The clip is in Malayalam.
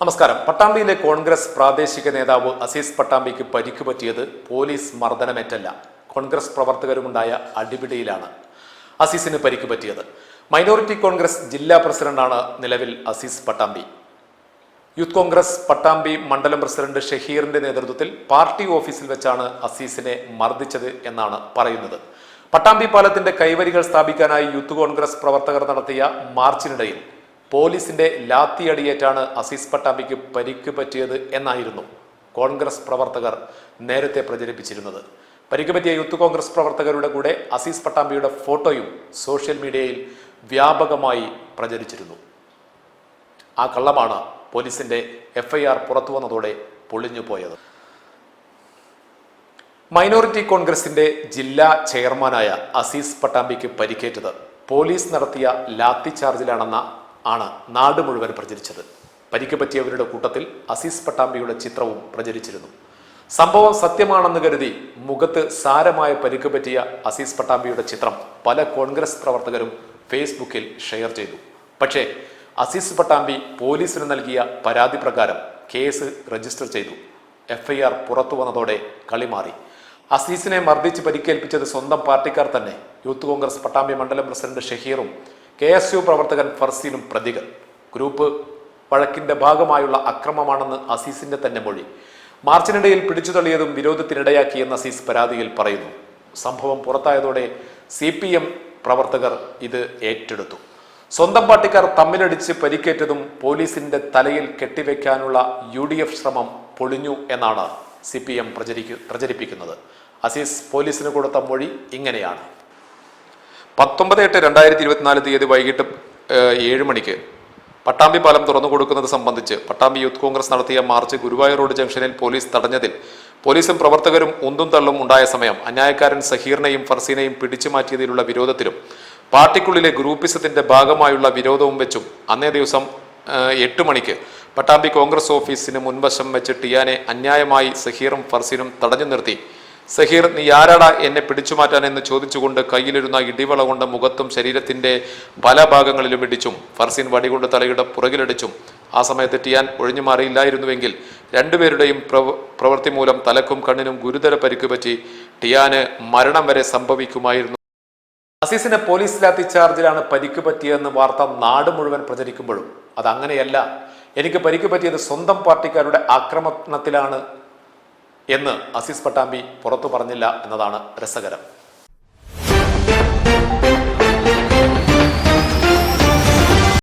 നമസ്കാരം. പട്ടാമ്പിയിലെ കോൺഗ്രസ് പ്രാദേശിക നേതാവ് അസീസ് പട്ടാമ്പിക്ക് പരിക്ക് പറ്റിയത് പോലീസ് മർദ്ദനമേറ്റല്ല, കോൺഗ്രസ് പ്രവർത്തകരുമുണ്ടായ അടിപിടിയിലാണ് അസീസിന് പരിക്ക് പറ്റിയത്. മൈനോറിറ്റി കോൺഗ്രസ് ജില്ലാ പ്രസിഡന്റാണ് നിലവിൽ അസീസ് പട്ടാമ്പി. യൂത്ത് കോൺഗ്രസ് പട്ടാമ്പി മണ്ഡലം പ്രസിഡന്റ് ഷഹീറിന്റെ നേതൃത്വത്തിൽ പാർട്ടി ഓഫീസിൽ വെച്ചാണ് അസീസിനെ മർദ്ദിച്ചത് എന്നാണ് പറയുന്നത്. പട്ടാമ്പി പാലത്തിന്റെ കൈവരികൾ സ്ഥാപിക്കാനായി യൂത്ത് കോൺഗ്രസ് പ്രവർത്തകർ നടത്തിയ മാർച്ചിനിടയിൽ പോലീസിന്റെ ലാത്തിയടിയേറ്റാണ് അസീസ് പട്ടാമ്പിക്ക് പരിക്ക് പറ്റിയത് എന്നായിരുന്നു കോൺഗ്രസ് പ്രവർത്തകർ നേരത്തെ പ്രചരിപ്പിച്ചിരുന്നത്. പരിക്ക് പറ്റിയ യൂത്ത് കോൺഗ്രസ് പ്രവർത്തകരുടെ കൂടെ അസീസ് പട്ടാമ്പിയുടെ ഫോട്ടോയും സോഷ്യൽ മീഡിയയിൽ വ്യാപകമായി പ്രചരിച്ചിരുന്നു. ആ കള്ളമാണ് പോലീസിന്റെ FIR പുറത്തു വന്നതോടെ പൊളിഞ്ഞുപോയത്. മൈനോറിറ്റി കോൺഗ്രസിന്റെ ജില്ലാ ചെയർമാനായ അസീസ് പട്ടാമ്പിക്ക് പരിക്കേറ്റത് പോലീസ് നടത്തിയ ലാത്തി ചാർജിലാണെന്ന ആണ് നാട് മുഴുവൻ പ്രചരിച്ചത്. പരിക്ക് പറ്റിയവരുടെ കൂട്ടത്തിൽ അസീസ് പട്ടാമ്പിയുടെ ചിത്രവും പ്രചരിച്ചിരുന്നു. സംഭവം സത്യമാണെന്ന് കരുതി മുഖത്ത് സാരമായ പരിക്ക് പറ്റിയ അസീസ് പട്ടാമ്പിയുടെ ചിത്രം പല കോൺഗ്രസ് പ്രവർത്തകരും ഫേസ്ബുക്കിൽ ഷെയർ ചെയ്തു. പക്ഷേ അസീസ് പട്ടാമ്പി പോലീസിന് നൽകിയ പരാതി പ്രകാരം കേസ് രജിസ്റ്റർ ചെയ്തു. FIR പുറത്തു വന്നതോടെ കളി മാറി. അസീസിനെ മർദ്ദിച്ച് പരിക്കേൽപ്പിച്ചത് സ്വന്തം പാർട്ടിക്കാർ തന്നെ. യൂത്ത് കോൺഗ്രസ് പട്ടാമ്പി മണ്ഡലം പ്രസിഡന്റ് ഷഹീറും KSU പ്രവർത്തകൻ ഫർസീനും പ്രതികൾ. ഗ്രൂപ്പ് വഴക്കിന്റെ ഭാഗമായുള്ള അക്രമമാണെന്ന് അസീസിന്റെ തന്നെ മൊഴി. മാർച്ചിനിടയിൽ പിടിച്ചുതള്ളിയതും വിരോധത്തിനിടയാക്കിയെന്ന് അസീസ് പരാതിയിൽ പറയുന്നു. സംഭവം പുറത്തായതോടെ CPM പ്രവർത്തകർ ഇത് ഏറ്റെടുത്തു. സ്വന്തം പാർട്ടിക്കാർ തമ്മിലടിച്ച് പരിക്കേറ്റതും പോലീസിന്റെ തലയിൽ കെട്ടിവെക്കാനുള്ള UDF ശ്രമം പൊളിഞ്ഞു എന്നാണ് CPM പ്രചരിപ്പിക്കുന്നത്. അസീസ് പോലീസിന് കൊടുത്ത മൊഴി ഇങ്ങനെയാണ്. 19/8/2024 തീയതി വൈകിട്ട് 7 മണിക്ക് പട്ടാമ്പി പാലം തുറന്നു കൊടുക്കുന്നത് സംബന്ധിച്ച് പട്ടാമ്പി യൂത്ത് കോൺഗ്രസ് നടത്തിയ മാർച്ച് ഗുരുവായൂർ റോഡ് ജംഗ്ഷനിൽ പോലീസ് തടഞ്ഞതിൽ പോലീസും പ്രവർത്തകരും ഉന്തും തള്ളും ഉണ്ടായ സമയം അന്യായക്കാരൻ സഹീറിനെയും ഫർസീനെയും പിടിച്ചു മാറ്റിയതിലുള്ള വിരോധത്തിലും പാർട്ടിക്കുള്ളിലെ ഗ്രൂപ്പിസത്തിന്റെ ഭാഗമായുള്ള വിരോധവും വെച്ചും അന്നേ ദിവസം 8 മണിക്ക് പട്ടാമ്പി കോൺഗ്രസ് ഓഫീസിന് മുൻവശം വെച്ച് ടിയാനെ അന്യായമായി സഹീറും ഫർസീനും തടഞ്ഞു നിർത്തി. സഹീർ, നീ ആരാടാ എന്നെ പിടിച്ചുമാറ്റാൻ എന്ന് ചോദിച്ചുകൊണ്ട് കയ്യിലിരുന്ന ഇടിവള കൊണ്ട് മുഖത്തും ശരീരത്തിന്റെ പല ഭാഗങ്ങളിലും ഇടിച്ചും ഫർസീൻ വടികൊണ്ട് തലയുടെ പുറകിലടിച്ചും. ആ സമയത്ത് ടിയാൻ ഒഴിഞ്ഞു മാറിയില്ലായിരുന്നുവെങ്കിൽ രണ്ടുപേരുടെയും പ്രവൃത്തി മൂലം തലക്കും കണ്ണിനും ഗുരുതര പരിക്ക് പറ്റി ടിയാന് മരണം വരെ സംഭവിക്കുമായിരുന്നു. അസീസിന്റെ പോലീസ് ലാത്തി ചാർജിലാണ് പരിക്ക് പറ്റിയതെന്ന് വാർത്ത നാട് മുഴുവൻ പ്രചരിക്കുമ്പോഴും അതങ്ങനെയല്ല, എനിക്ക് പരിക്ക് പറ്റിയത് സ്വന്തം പാർട്ടിക്കാരുടെ ആക്രമണത്തിലാണ് എന്ന് അസീസ് പട്ടാമ്പി പുറത്തു പറഞ്ഞില്ല എന്നതാണ് രസകരം.